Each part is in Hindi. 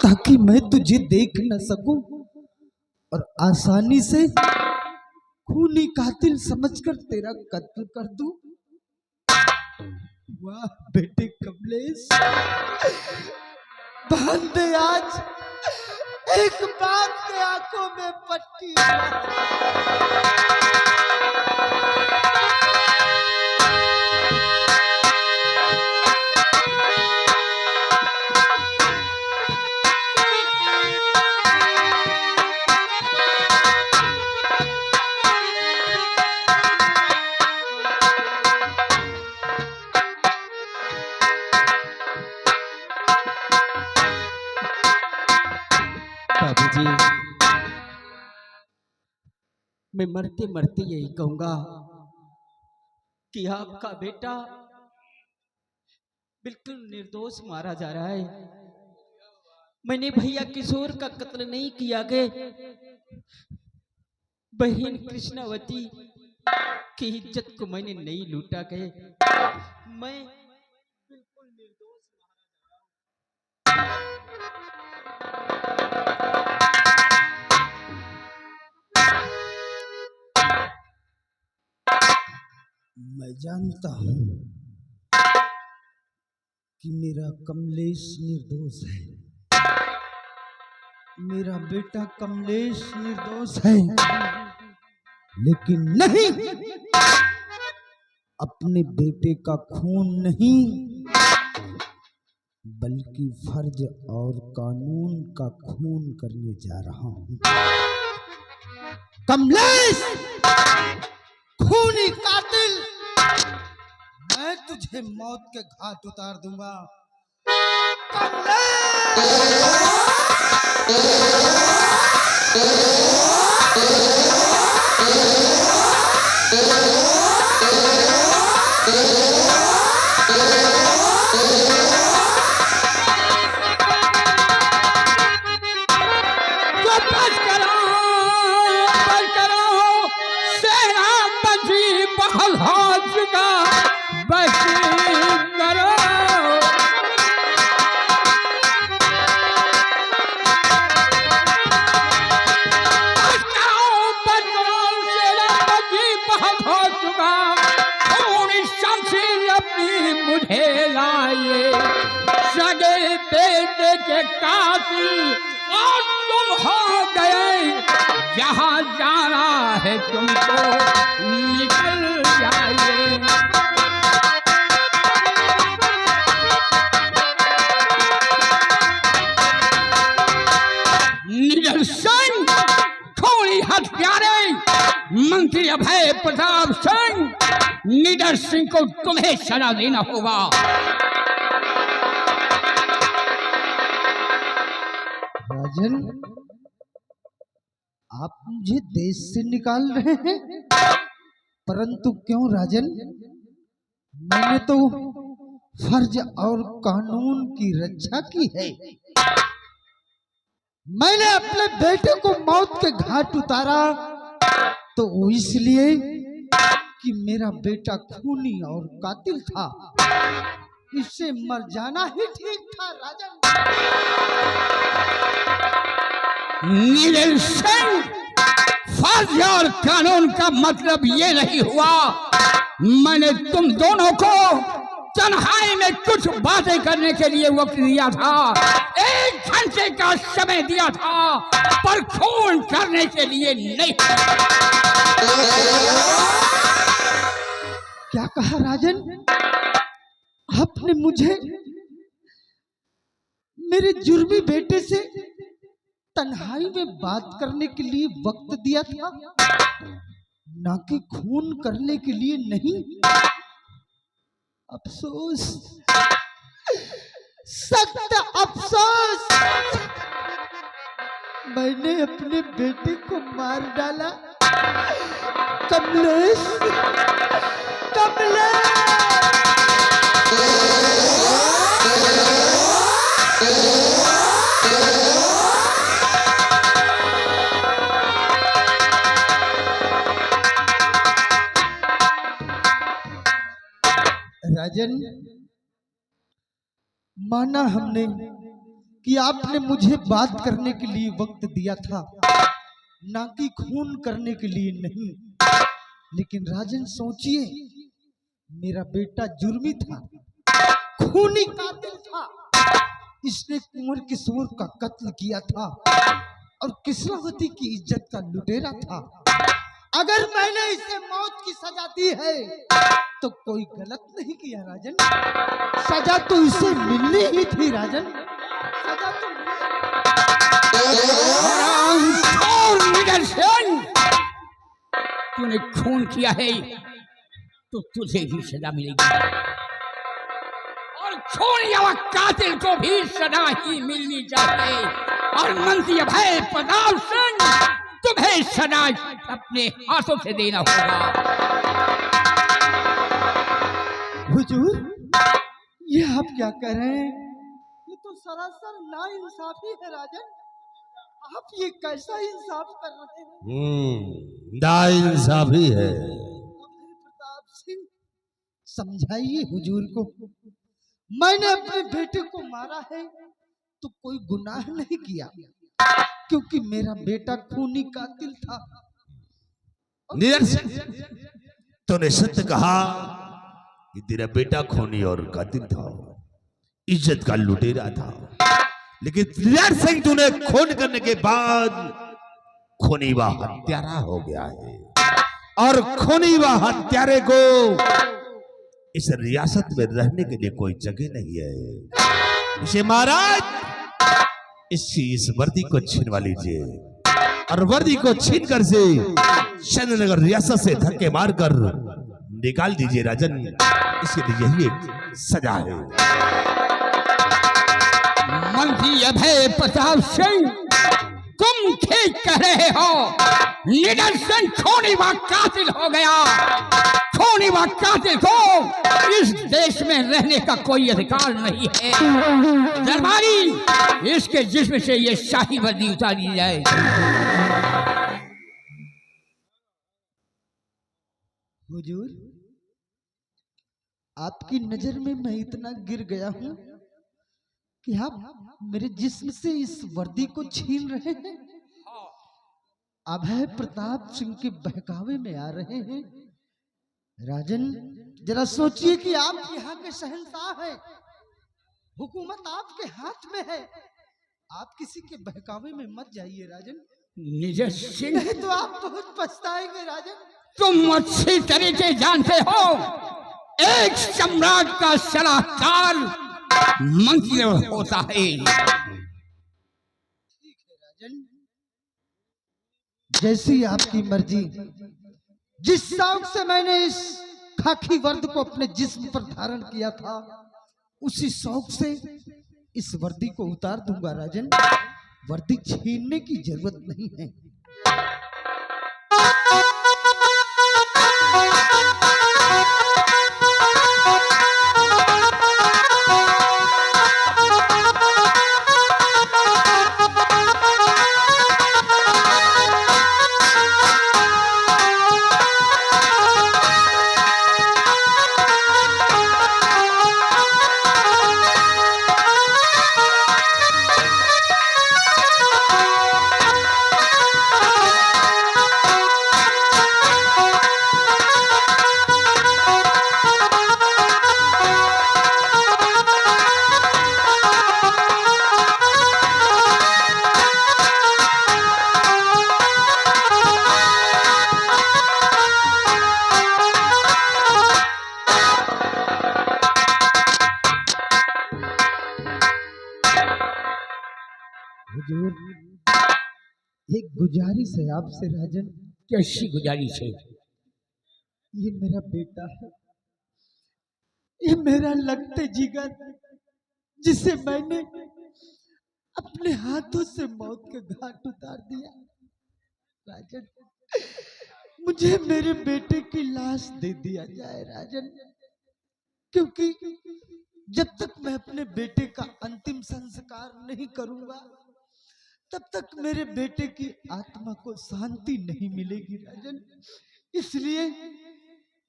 ताकि मैं तुझे देख न सकूं और आसानी से खूनी कातिल समझकर तेरा कत्ल कर दूं। वाह बेटे कमलेश, बांध दे आज एक बाप के आंखों में पट्टी। बाबूजी, मैं मरते मरते यही कहूंगा कि आपका बेटा बिल्कुल निर्दोष मारा जा रहा है। मैंने भैया किशोर का कत्ल नहीं किया के बहन कृष्णावती की इज्जत को मैंने नहीं लूटा के मैं बिल्कुल निर्दोष मारा जा रहा हूं। मैं जानता हूं कि मेरा कमलेश निर्दोष है, मेरा बेटा कमलेश निर्दोष है, लेकिन नहीं, अपने बेटे का खून नहीं बल्कि फर्ज और कानून का खून करने जा रहा हूं। कमलेश खूनी कातिल, मैं तुझे मौत के घाट उतार दूंगा। और तुम हो गए, जहां जाना है तुमको निकल जाइए। निदर्शन थोड़ी हत्यारे मंत्री अभय प्रताप सिंह, निडर सिंह को तुम्हें सजा देना होगा। राजन, आप मुझे देश से निकाल रहे हैं, परंतु क्यों राजन? मैंने तो फर्ज और कानून की रक्षा की है। मैंने अपने बेटे को मौत के घाट उतारा तो इसलिए कि मेरा बेटा खूनी और कातिल था, इससे मर जाना ही ठीक था राजन। नील सिंह, फर्ज और कानून का मतलब ये नहीं हुआ। मैंने तुम दोनों को तन्हाई में कुछ बातें करने के लिए वक्त दिया था, 1 घंटे का समय दिया था, पर खून करने के लिए नहीं। क्या कहा राजन? आपने मुझे मेरे जुर्मी बेटे से तन्हाई में बात करने के लिए वक्त दिया था, ना कि खून करने के लिए नहीं। अफसोस, सख्त अफसोस, मैंने अपने बेटे को मार डाला। कमलेश, कमलेश। राजन, माना हमने कि आपने मुझे बात करने के लिए वक्त दिया था, ना कि खून करने के लिए नहीं। लेकिन राजन सोचिए, मेरा बेटा जुर्मी था, खूनी कातिल था। इसने कुंवर किशोर का कत्ल किया था और किस्रावती की इज्जत का लुटेरा था। अगर मैंने इसे मौत की सजा दी है तो कोई गलत नहीं किया राजन। सजा तो इसे मिलनी ही थी राजन, सजा तो तूने खून किया है तो तुझे भी सजा मिलेगी, और खूनी और कातिल को भी सजा ही मिलनी चाहिए। और मंत्री अभय प्रताप सिंह, तुम्हें सजा अपने हाथों से देना होगा। हुजूर, ये आप क्या कर रहे हैं? ये तो सरासर नाइंसाफी है राजन। आप ये कैसा इंसाफ कर रहे हैं? नाइंसाफी है। प्रताप सिंह, समझाइए हुजूर को। मैंने अपने बेटे को मारा है तो कोई गुनाह नहीं किया, क्योंकि मेरा बेटा खूनी कातिल था। तूने सत्य कहा कि तेरा बेटा खूनी और कातिल था, इज्जत का लुटेरा था। लेकिन नीरज सिंह, तूने खून करने के बाद खूनी व हत्यारा हो गया है, और खूनी व हत्यारे को इस रियासत में रहने के लिए कोई जगह नहीं है। इसे महाराज, इस वर्दी को छीनवा लीजिए, और वर्दी को छीन कर से चंद्रनगर रियासत से धक्के मारकर निकाल दीजिए राजन। इसके लिए यही एक सजा है। मंत्री अभय प्रताप सिंह, तुम ठीक कह रहे हो। नीरज सिंह खूनी व कातिल हो गया। खूनी व कातिल को इस देश में रहने का कोई अधिकार नहीं है। दरबारी, इसके जिस्म से ये शाही वर्दी उतारी जाए। हुजूर, आपकी नजर में मैं इतना गिर गया हूं कि आप मेरे जिस्म से इस वर्दी को छीन रहे हैं। अभय प्रताप सिंह के बहकावे में आ रहे हैं। राजन, जरा सोचिए कि आप यहाँ के शहंशाह हैं, हुकूमत आपके हाथ में है। आप किसी के बहकावे में मत जाइए राजन। नीरज सिंह, नहीं तो आप बहुत पछताएंगे राजन। तुम अच्छी तरीके जानते हो, एक सम्राट का सलाहकार मंत्री होता है। ठीक है राजन, जैसी आपकी मर्जी। जिस शौक से मैंने इस खाकी वर्द को अपने जिस्म पर धारण किया था, उसी शौक से इस वर्दी को उतार दूंगा राजन। वर्दी छीनने की जरूरत नहीं है। हुजूर, एक गुजारिश है आपसे राजन। कैसी गुजारिश है? ये मेरा बेटा है, ये मेरा लगते जिगर, जिसे मैंने अपने हाथों से मौत के घाट उतार दिया। राजन, मुझे मेरे बेटे की लाश दे दिया जाए राजन, क्योंकि जब तक मैं अपने बेटे का अंतिम संस्कार नहीं करूंगा, तब तक मेरे बेटे की आत्मा को शांति नहीं मिलेगी राजन। इसलिए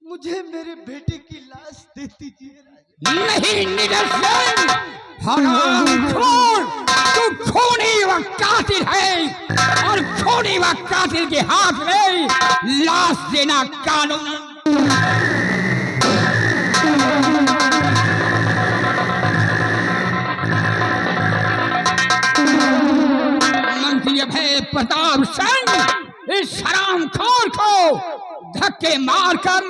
मुझे मेरे बेटे की लाश दे दीजिए राजा। नहीं निदर्शन, हरामखोर, तू खूनी व कातिल है और खूनी व कातिल के हाथ में लाश देना कानून। मंत्री अभय प्रताप सिंह इस हरामखोर को धक्के मारकर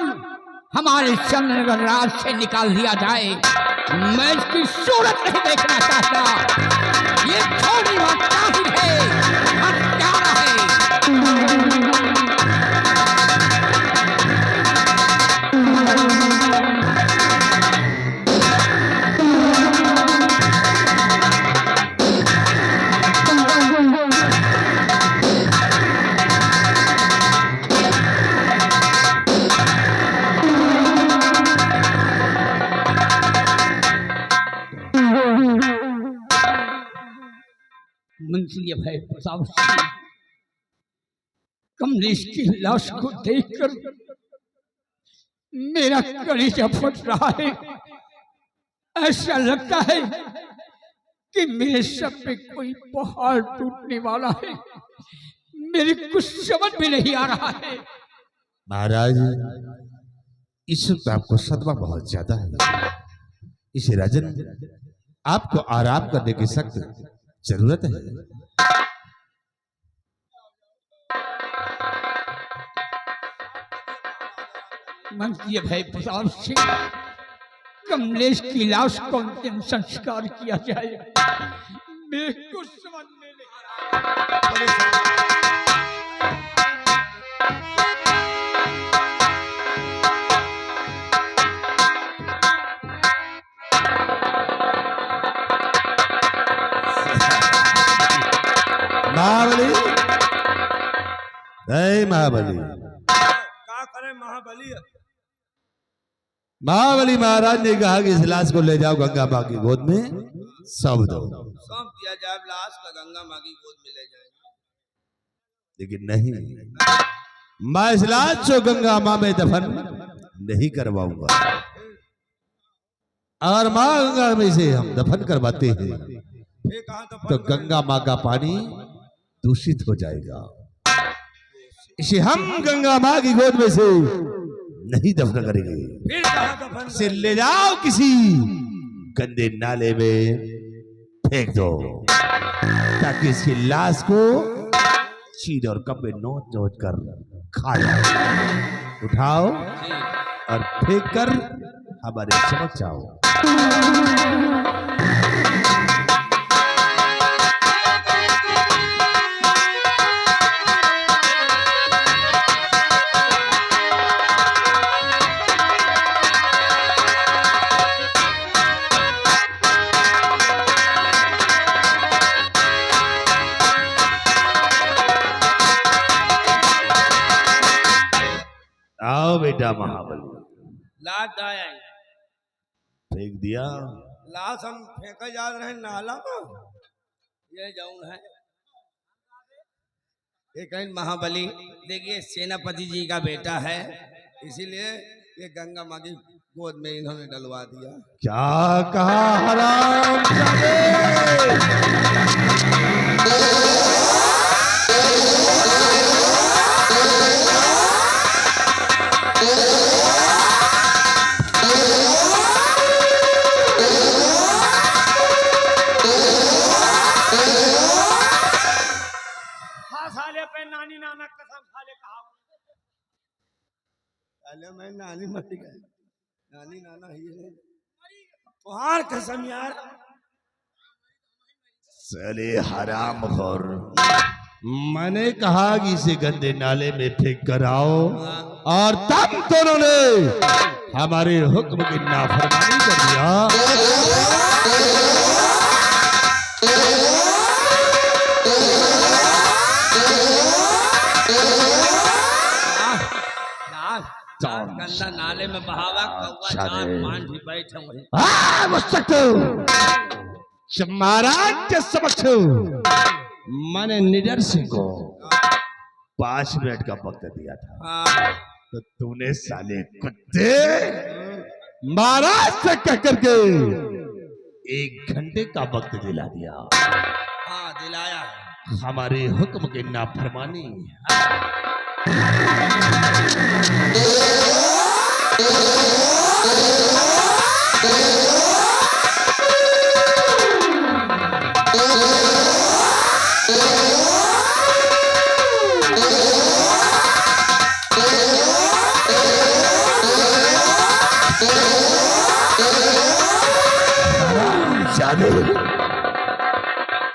हमारे चंद्रनगर राज से निकाल दिया जाए। मैं इसकी सूरत नहीं देखना चाहता। ये थोड़ी बात काफी है, हत्यारा है। मंत्री अभय प्रताप सिंह कमलेश की लाश को देखकर मेरा कलेजा फट रहा है। ऐसा लगता है कि मेरे सर पे कोई पहाड़ टूटने वाला है। मेरे कुछ समझ में नहीं आ रहा है। महाराज, इस वक्त आपको सदमा बहुत ज्यादा है। इस राजन, आपको आराम करने की सख्त जरूरत है। मंत्री अभय प्रताप सिंह, कमलेश की लाश को अंतिम संस्कार किया जाए। मेरे कुछ समझ में नहीं आ रहा। महाबली, महाबली, क्या करे महाबली? महाबली महाराज ने कहा कि इस लाश को ले जाओ गंगा माँ की गोद में सौंप दो। सौंप दिया जाए लाश का, गंगा माँ की गोद में ले जाएंगे। लेकिन नहीं, मैं इस लाश को गंगा माँ में दफन नहीं करवाऊंगा। और माँ गंगा में से हम दफन करवाते हैं तो गंगा माँ का पानी दूषित हो जाएगा। इसे हम गंगा माँ की गोद में से नहीं दफन करेंगे। फिर कहाँ दफन? इसे ले जाओ किसी गंदे नाले में फेंक दो, ताकि इसकी लाश को चीड़ और कपड़े नोच नोच कर खा जाओ। उठाओ और फेंक कर हमारे समक्ष आओ। आओ बेटा महाबली। लाश आया, फेंक दिया। लाश हम फेंका जा रहे नाला में। ये जाऊन है ये कहीं महाबली। देखिए, सेनापति जी का बेटा है, इसीलिए ये गंगा माँ की गोद में इन्होंने डलवा दिया। क्या कहा हराम साले पे नानी नाना कसम साले कहा। साले मैं नानी मर गए, नानी नाना ही है तुहार कसम यार। साले हरामखोर, मैंने कहा कि इसे गंदे नाले में फेंक कर आओ, और तब दोनों ने हमारे हुक्म की नाफरमानी कर दिया। गंदा नाले में बहावा कौवा चार मान भी बैठे हुए। महाराज के समक्ष मैंने निडर सिंह को 5 मिनट का वक्त दिया था। तो तूने साले कुत्ते महाराज से कह करके 1 घंटे का वक्त दिला दिया। हाँ दिलाया। हमारे हुक्म की नाफरमानी।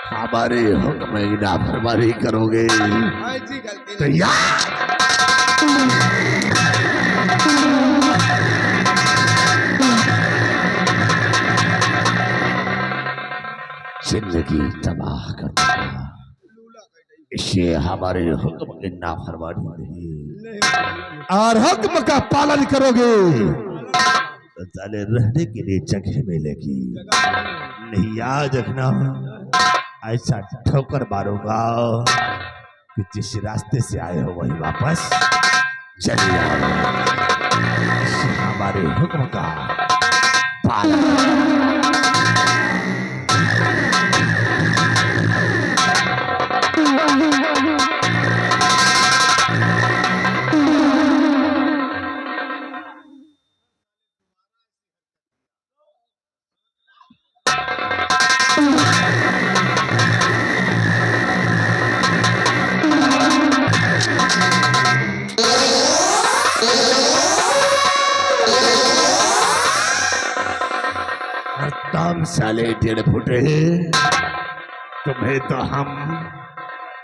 हमारे हुक्म की नाफरमानी करोगे ऐसी गलती तो नहीं। यार जिंदगी तबाह कर देगा। इसे हमारे हुक्म की नाफरमानी नहीं और हुक्म का पालन करोगे तो साले रहने के लिए जगह मिलेगी। नहीं याद रखना, ऐसा ठोकर मारूंगा कि जिस रास्ते से आए हो वही वापस चले आओ। इसे हमारे हुक्म का पालन। तुम साले 1.5 फुटे, तुम्हें तो हम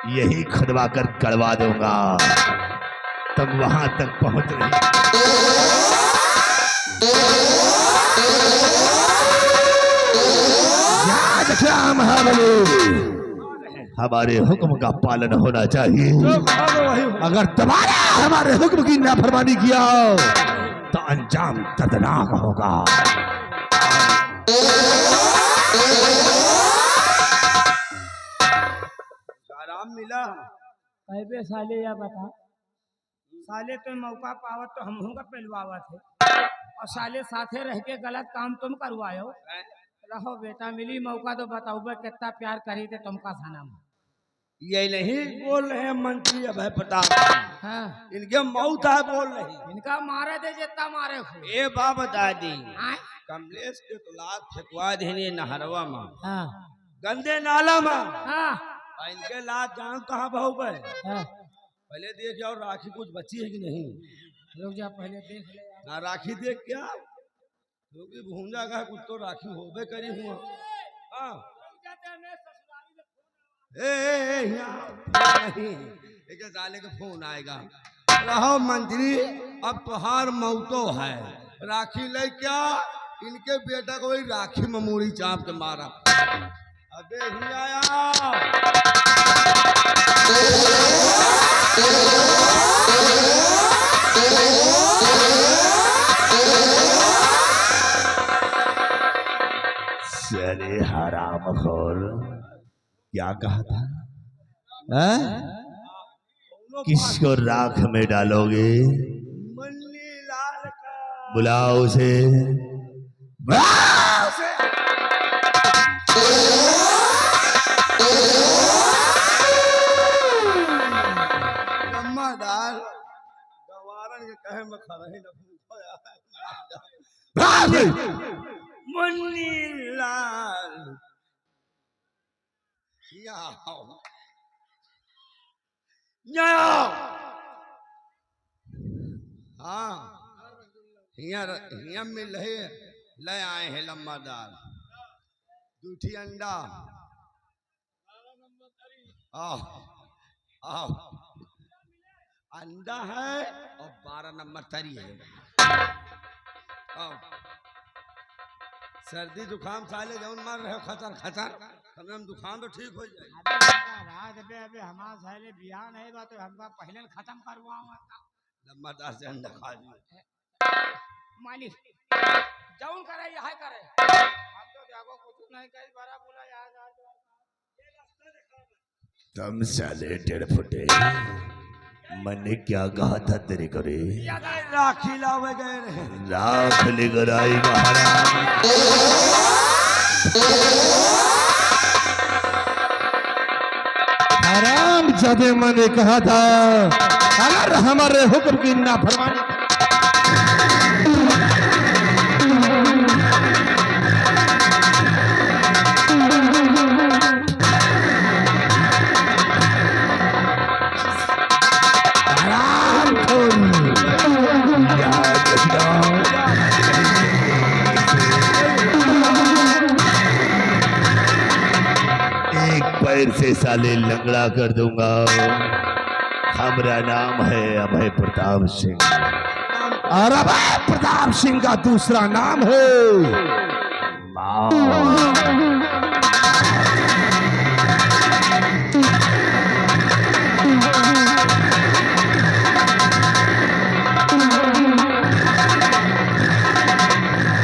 यही खुदवा कर कड़वा दूंगा। तुम वहां तक पहुंच नहीं। याद रखना महाबली, हमारे हुक्म का पालन होना चाहिए। अगर दोबारा हमारे हुक्म की नाफरमानी किया तो अंजाम दर्दनाक होगा। आराम मिला। कहबे साले या बता, साले तो मौका पावत तो हम का पहलवावत है और साले साथे रह के गलत काम तुम करवायो। रहो बेटा, मिली मौका तो बताओ कितना प्यार करी थे तुमका सनम। ये नहीं बोल रहे हैं मंत्री अभय प्रताप, हाँ, इनके मौत है बोल रही। इनका मारे थे जितना मारे हो। ए बाप दादी, हाँ? कमलेश के तो लात फेंकवा देने नहरवा में, हाँ, गंदे नाला में। हाँ, और इनके लात जान कहाँ बहु गए। हाँ। पहले देख जाओ राखी कुछ बची है कि नहीं। रुक जा, पहले देख ले यार। ना राखी देख क्या, क्योंकि भूंजा का कुछ तो राखी होबे करी हुआ। हाँ एक साले का फोन आएगा। रहो मंत्री, अब तुहार मौतो है, राखी ले क्या। इनके बेटा को वही राखी में मूड़ी चाप के मारा। अबे ही आया। चले हरामखोर, क्या कहा था? किसको राख में डालोगे? मन्नी लाल का। बुलाओ उसे, बुलाओ उसे। दाल गवारन के कहे में खड़ा ही न मुन्नी लाल। हाँ हिया मिल रहे, ले आए हैं लम्बा दाल, दूठी अंडा। आओ आओ, अंडा है और 12 नंबर तरी है। आओ, सर्दी जुकाम साले जौन मार रहे हो खतर खतर, हम जुकाम तो ठीक हो जाए। अबे हमारा साले बियाह नहीं बा तो हमका पहले खत्म करवाऊंगा। लम्बा दाल से अंडा खा लिया मालिक, जौन करे यही करे, हम तो जागो कुछ नहीं कही, बड़ा बोला यार। तुम साले 1.5 फुटे मैंने क्या कहा था तेरे को रे? राखी लावे गए रहे। राख लेकर आई महाराज। आराम जबे मैंने कहा था अगर हमारे हुक्म की नाफरमानी पैर से साले लंगड़ा कर दूंगा। हमारा नाम है अभय प्रताप सिंह। और अभय प्रताप सिंह का दूसरा नाम है